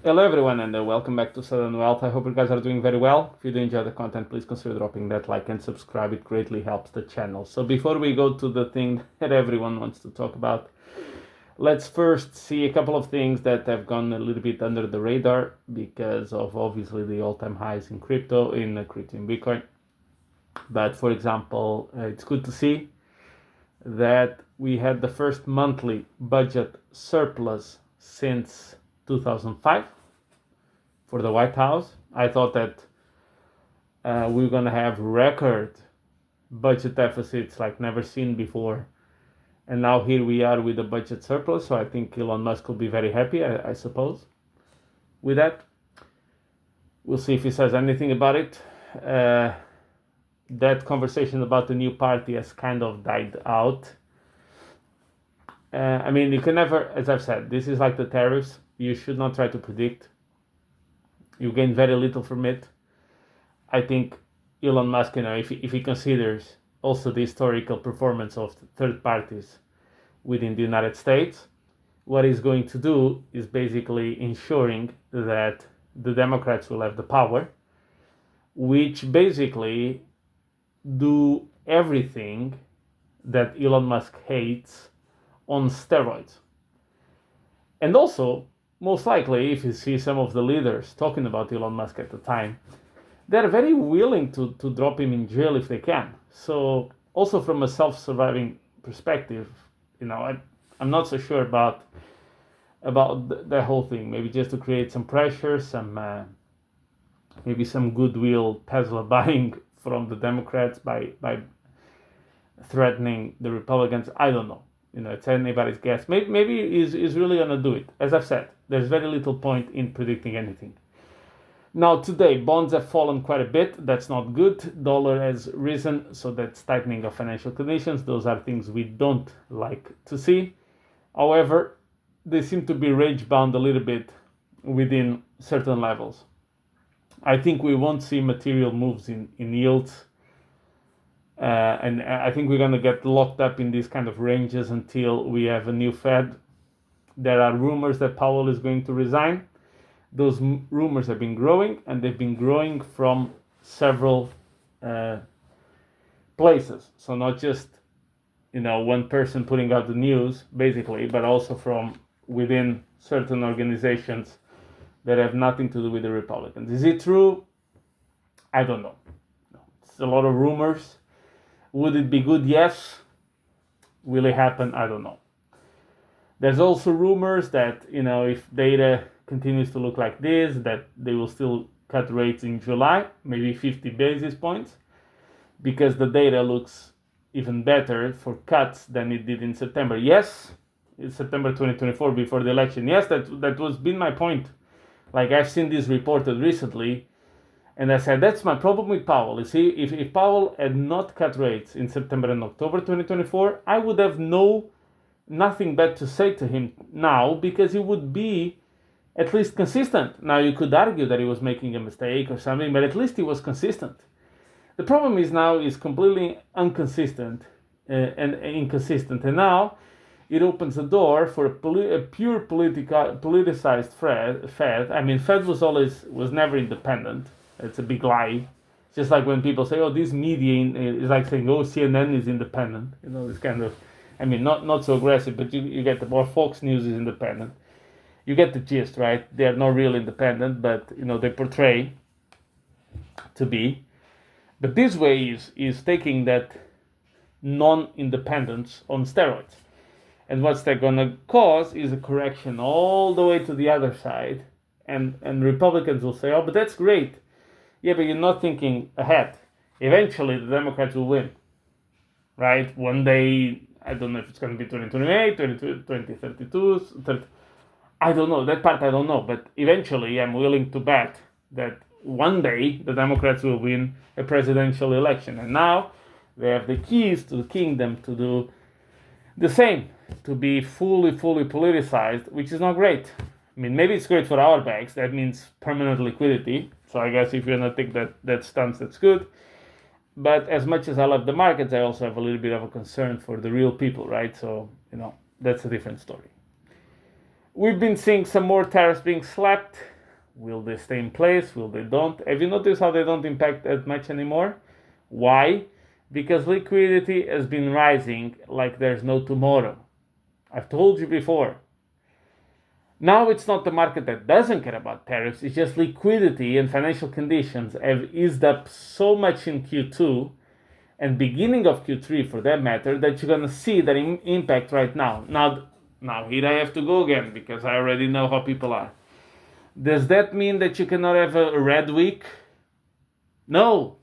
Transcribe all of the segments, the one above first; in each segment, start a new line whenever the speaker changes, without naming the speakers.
Hello everyone and welcome back to Southern Wealth. I hope you guys are doing very well. If you do enjoy the content, please consider dropping that like and subscribe. It greatly helps the channel. So before we go to the thing that everyone wants to talk about, let's first see a couple of things that have gone a little bit under the radar because of obviously the all-time highs in crypto, in Bitcoin. But for example, it's good to see that we had the first monthly budget surplus since 2005 for the White House. I thought that we were going to have record budget deficits like never seen before. And now here we are with a budget surplus. So I think Elon Musk will be very happy, I suppose, with that. We'll see if he says anything about it. That conversation about the new party has kind of died out. I mean, you can never, as I've said, this is like the tariffs. You should not try to predict. You gain very little from it. I think Elon Musk, if he considers also the historical performance of third parties within the United States, what he's going to do is basically ensuring that the Democrats will have the power, which basically do everything that Elon Musk hates on steroids. And also, most likely, if you see some of the leaders talking about Elon Musk at the time, they're very willing to drop him in jail if they can. So also from a self-surviving perspective, I'm not so sure about the whole thing. Maybe just to create some pressure, maybe some goodwill Tesla buying from the Democrats by threatening the Republicans. I don't know. It's anybody's guess. Maybe he's really going to do it. As I've said, there's very little point in predicting anything. Now, today, bonds have fallen quite a bit. That's not good. Dollar has risen, so that's tightening of financial conditions. Those are things we don't like to see. However, they seem to be range-bound a little bit within certain levels. I think we won't see material moves in yields. And I think we're going to get locked up in these kind of ranges until we have a new Fed. There are rumors that Powell is going to resign. Those rumors have been growing, and they've been growing from several places. So not just, one person putting out the news, basically, but also from within certain organizations that have nothing to do with the Republicans. Is it true? I don't know. It's a lot of rumors. Would it be good? Yes. Will it happen? I don't know. There's also rumors that, if data continues to look like this, that they will still cut rates in July, maybe 50 basis points, because the data looks even better for cuts than it did in September. Yes, it's September 2024 before the election. Yes, that was been my point. Like, I've seen this reported recently, and I said, that's my problem with Powell. You see, if Powell had not cut rates in September and October 2024, I would have nothing bad to say to him now, because he would be at least consistent. Now, you could argue that he was making a mistake or something, but at least he was consistent. The problem is now he's completely inconsistent, and now it opens the door for a pure politicized Fed. I mean, Fed was never independent. It's a big lie. Just like when people say, this media is like saying, CNN is independent. This kind of, not so aggressive, but you get or Fox News is independent. You get the gist, right? They are not real independent, but, they portray to be. But this way is taking that non-independence on steroids. And what's that going to cause is a correction all the way to the other side. And Republicans will say, but that's great. Yeah, but you're not thinking ahead. Eventually, the Democrats will win, right? One day, I don't know if it's going to be 2028, 2032, 30. I don't know. That part I don't know. But eventually, I'm willing to bet that one day the Democrats will win a presidential election. And now they have the keys to the kingdom to do the same, to be fully politicized, which is not great. Maybe it's great for our banks. That means permanent liquidity. So I guess if you're going to take that stance, that's good. But as much as I love the markets, I also have a little bit of a concern for the real people, right? So, that's a different story. We've been seeing some more tariffs being slapped. Will they stay in place? Will they don't? Have you noticed how they don't impact as much anymore? Why? Because liquidity has been rising like there's no tomorrow. I've told you before. Now it's not the market that doesn't care about tariffs, it's just liquidity and financial conditions have eased up so much in Q2 and beginning of Q3 for that matter that you're going to see that impact right now. Now here I have to go again because I already know how people are. Does that mean that you cannot have a red week? No.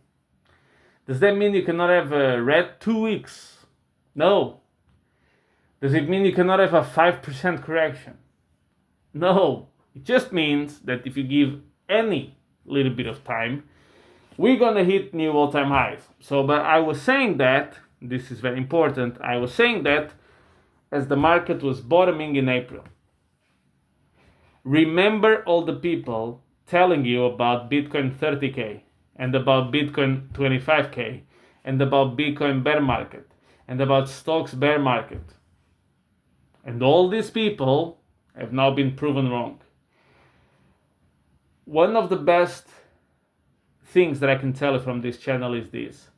Does that mean you cannot have a red 2 weeks? No. Does it mean you cannot have a 5% correction? No. It just means that if you give any little bit of time, we're going to hit new all-time highs. So, but I was saying that, this is very important, I was saying that as the market was bottoming in April. Remember all the people telling you about Bitcoin 30K and about Bitcoin 25K and about Bitcoin bear market and about stocks bear market. And all these people have now been proven wrong. One of the best things that I can tell you from this channel is this.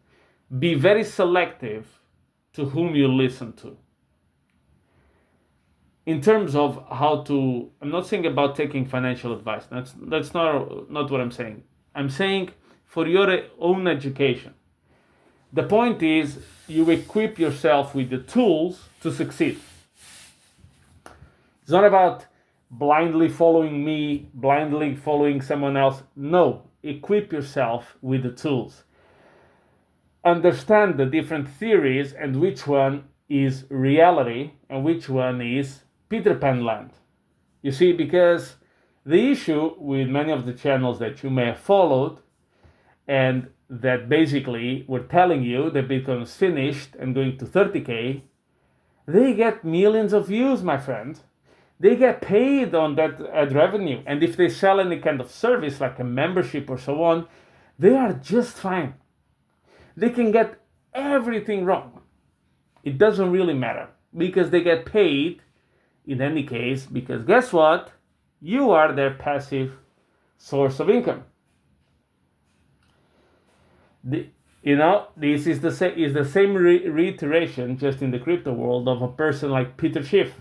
Be very selective to whom you listen to. In terms of how to, I'm not saying about taking financial advice. That's not what I'm saying. I'm saying for your own education. The point is you equip yourself with the tools to succeed. It's not about blindly following me, blindly following someone else. No, equip yourself with the tools. Understand the different theories and which one is reality and which one is Peter Pan land. You see, because the issue with many of the channels that you may have followed and that basically were telling you that Bitcoin is finished and going to 30K, they get millions of views, my friend. They get paid on that ad revenue. And if they sell any kind of service like a membership or so on, they are just fine. They can get everything wrong. It doesn't really matter because they get paid in any case, because guess what? You are their passive source of income. This is the same reiteration just in the crypto world of a person like Peter Schiff.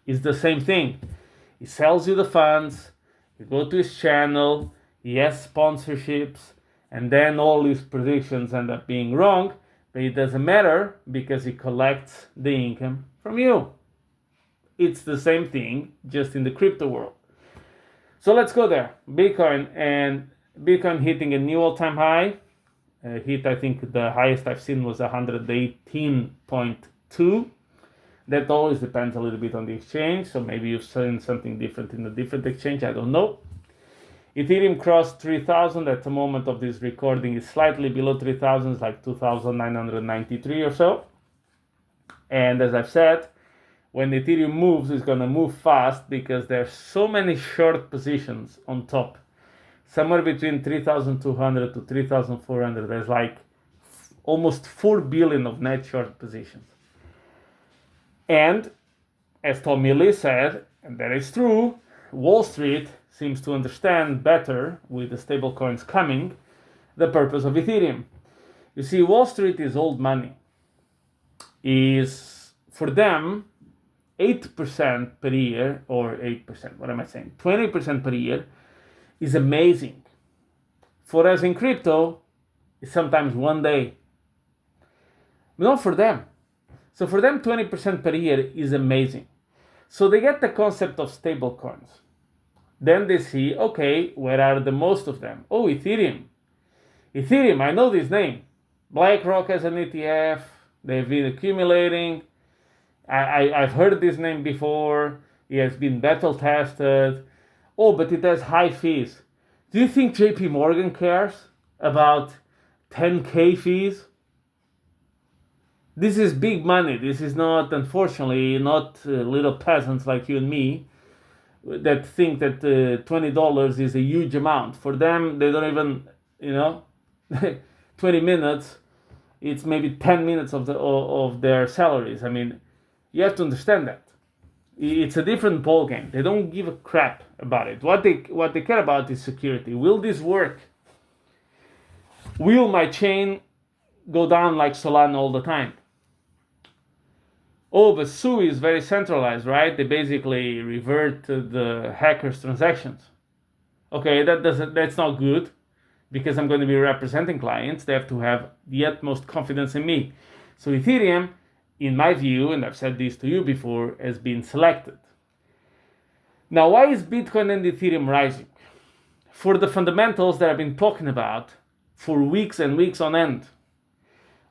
It's the same thing. He sells you the funds, you go to his channel, he has sponsorships, and then all his predictions end up being wrong, but it doesn't matter because he collects the income from you. It's the same thing, just in the crypto world. So let's go there. Bitcoin hitting a new all-time high. I think the highest I've seen was 118.2. That always depends a little bit on the exchange. So maybe you've seen something different in a different exchange. I don't know. Ethereum crossed 3,000 at the moment of this recording. Is slightly below 3,000, it's like 2,993 or so. And as I've said, when Ethereum moves, it's going to move fast because there's so many short positions on top. Somewhere between 3,200 to 3,400, there's like almost 4 billion of net short positions. And as Tommy Lee said, and that is true, Wall Street seems to understand better with the stablecoins coming the purpose of Ethereum. You see, Wall Street is old money. Is for them 8% per year, or 8%, what am I saying? 20% per year is amazing. For us in crypto, it's sometimes one day. But not for them. So for them, 20% per year is amazing. So they get the concept of stable coins. Then they see, okay, where are the most of them? Oh, Ethereum. Ethereum, I know this name. BlackRock has an ETF. They've been accumulating. I've heard this name before. It has been battle tested. Oh, but it has high fees. Do you think JP Morgan cares about 10K fees? This is big money. This is not, unfortunately, not little peasants like you and me that think that $20 is a huge amount. For them, they don't even, 20 minutes, it's maybe 10 minutes of their salaries. I mean, you have to understand that. It's a different ball game. They don't give a crap about it. What they care about is security. Will this work? Will my chain go down like Solana all the time? Oh, but Sui is very centralized, right? They basically revert to the hackers' transactions. Okay, that's not good, because I'm going to be representing clients. They have to have the utmost confidence in me. So Ethereum, in my view, and I've said this to you before, has been selected. Now, why is Bitcoin and Ethereum rising? For the fundamentals that I've been talking about for weeks and weeks on end.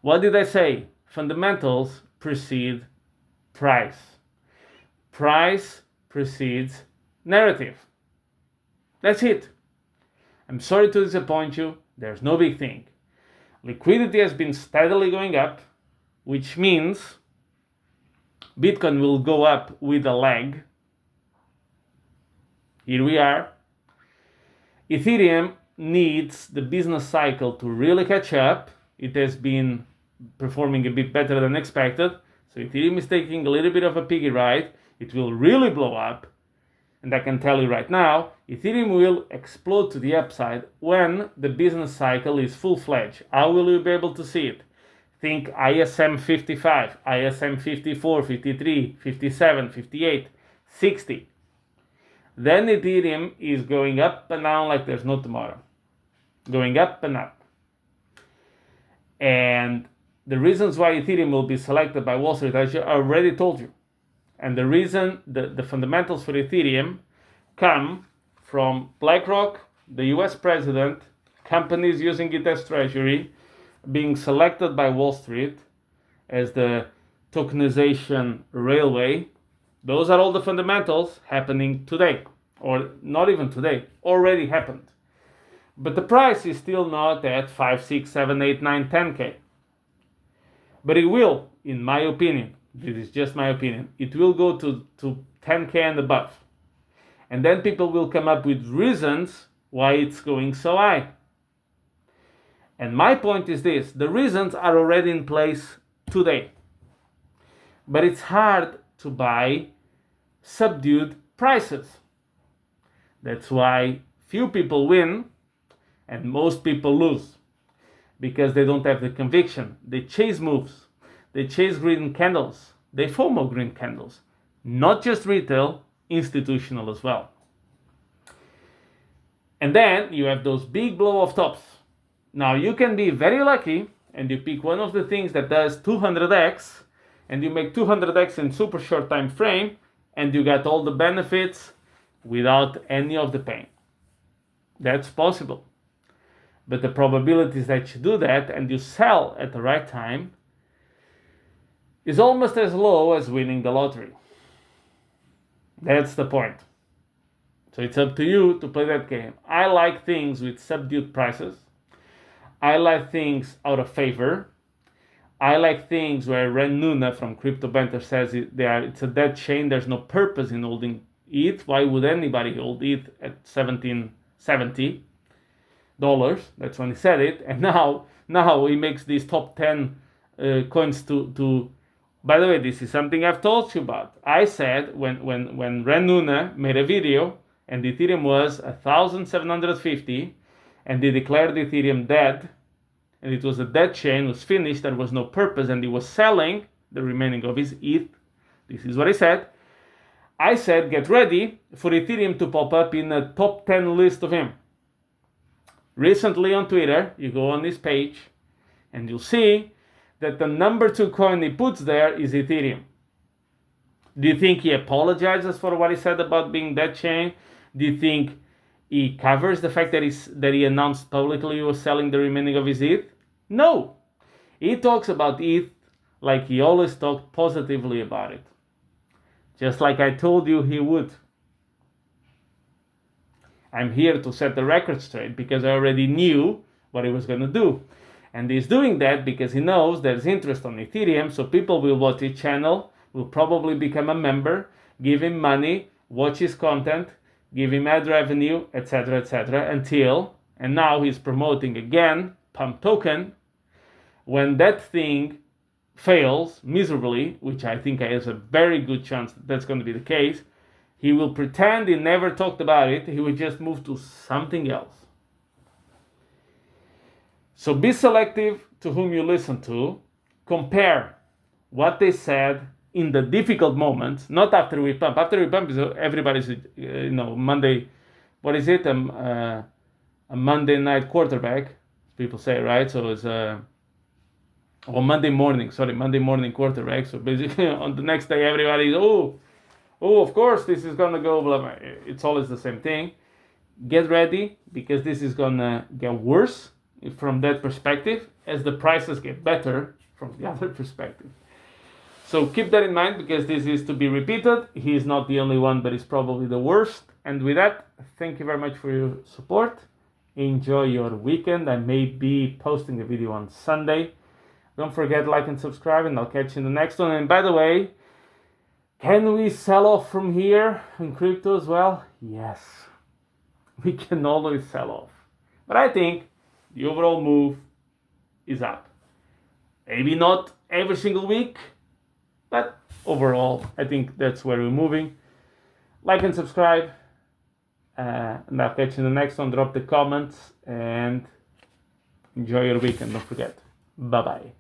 What did I say? Fundamentals precede price. Price precedes narrative. That's it. I'm sorry to disappoint you. There's no big thing. Liquidity has been steadily going up, which means Bitcoin will go up with a lag. Here we are. Ethereum needs the business cycle to really catch up. It has been performing a bit better than expected. So Ethereum is taking a little bit of a piggy ride. It will really blow up. And I can tell you right now, Ethereum will explode to the upside when the business cycle is full-fledged. How will you be able to see it? Think ISM 55, ISM 54, 53, 57, 58, 60. Then Ethereum is going up and down like there's no tomorrow. Going up and up. And the reasons why Ethereum will be selected by Wall Street, I already told you. And the reason, the fundamentals for Ethereum come from BlackRock, the US president, companies using it as treasury, being selected by Wall Street as the tokenization railway. Those are all the fundamentals happening today, or not even today, already happened. But the price is still not at 5, 6, 7, 8, 9, 10K. But it will, in my opinion, this is just my opinion, it will go to 10K and above. And then people will come up with reasons why it's going so high. And my point is this, the reasons are already in place today. But it's hard to buy subdued prices. That's why few people win and most people lose. Because they don't have the conviction. They chase moves. They chase green candles. They FOMO green candles. Not just retail, institutional as well. And then you have those big blow-off tops. Now you can be very lucky and you pick one of the things that does 200x and you make 200x in super short time frame and you get all the benefits without any of the pain. That's possible. But the probabilities that you do that and you sell at the right time is almost as low as winning the lottery. That's the point. So it's up to you to play that game. I like things with subdued prices. I like things out of favor. I like things where Ren Nuna from Crypto Banter says it's a dead chain. There's no purpose in holding ETH. Why would anybody hold ETH at $1770? That's when he said it. And now he makes these top 10 coins to. By the way, this is something I've told you about. I said when Ren Nuna made a video and Ethereum was 1,750 and they declared Ethereum dead and it was a dead chain, was finished, there was no purpose, and he was selling the remaining of his ETH. This is what I said. I said get ready for Ethereum to pop up in a top 10 list of him. Recently on Twitter, you go on this page and you'll see that the number 2 coin he puts there is Ethereum. Do you think he apologizes for what he said about being dead chain? Do you think he covers the fact that he announced publicly he was selling the remaining of his ETH? No. He talks about ETH like he always talked positively about it. Just like I told you he would. I'm here to set the record straight because I already knew what he was going to do. And he's doing that because he knows there's interest on Ethereum, so people will watch his channel, will probably become a member, give him money, watch his content, give him ad revenue, etc., until, and now he's promoting again, Pump Token, when that thing fails miserably, which I think has a very good chance that that's going to be the case, he will pretend he never talked about it. He will just move to something else. So be selective to whom you listen to. Compare what they said in the difficult moments, not after we pump. After we pump, everybody's, Monday, what is it? A Monday night quarterback, people say, right? So it's Monday morning quarterback. So basically on the next day, everybody's, of course, this is going to go, blah, blah. It's always the same thing. Get ready, because this is going to get worse from that perspective as the prices get better from the other perspective. So keep that in mind, because this is to be repeated. He is not the only one, but he's probably the worst. And with that, thank you very much for your support. Enjoy your weekend. I may be posting a video on Sunday. Don't forget, like and subscribe, and I'll catch you in the next one. And by the way, can we sell off from here in crypto as well? Yes, we can always sell off. But I think the overall move is up. Maybe not every single week, but overall, I think that's where we're moving. Like and subscribe, and I'll catch you in the next one. Drop the comments, and enjoy your weekend. Don't forget. Bye-bye.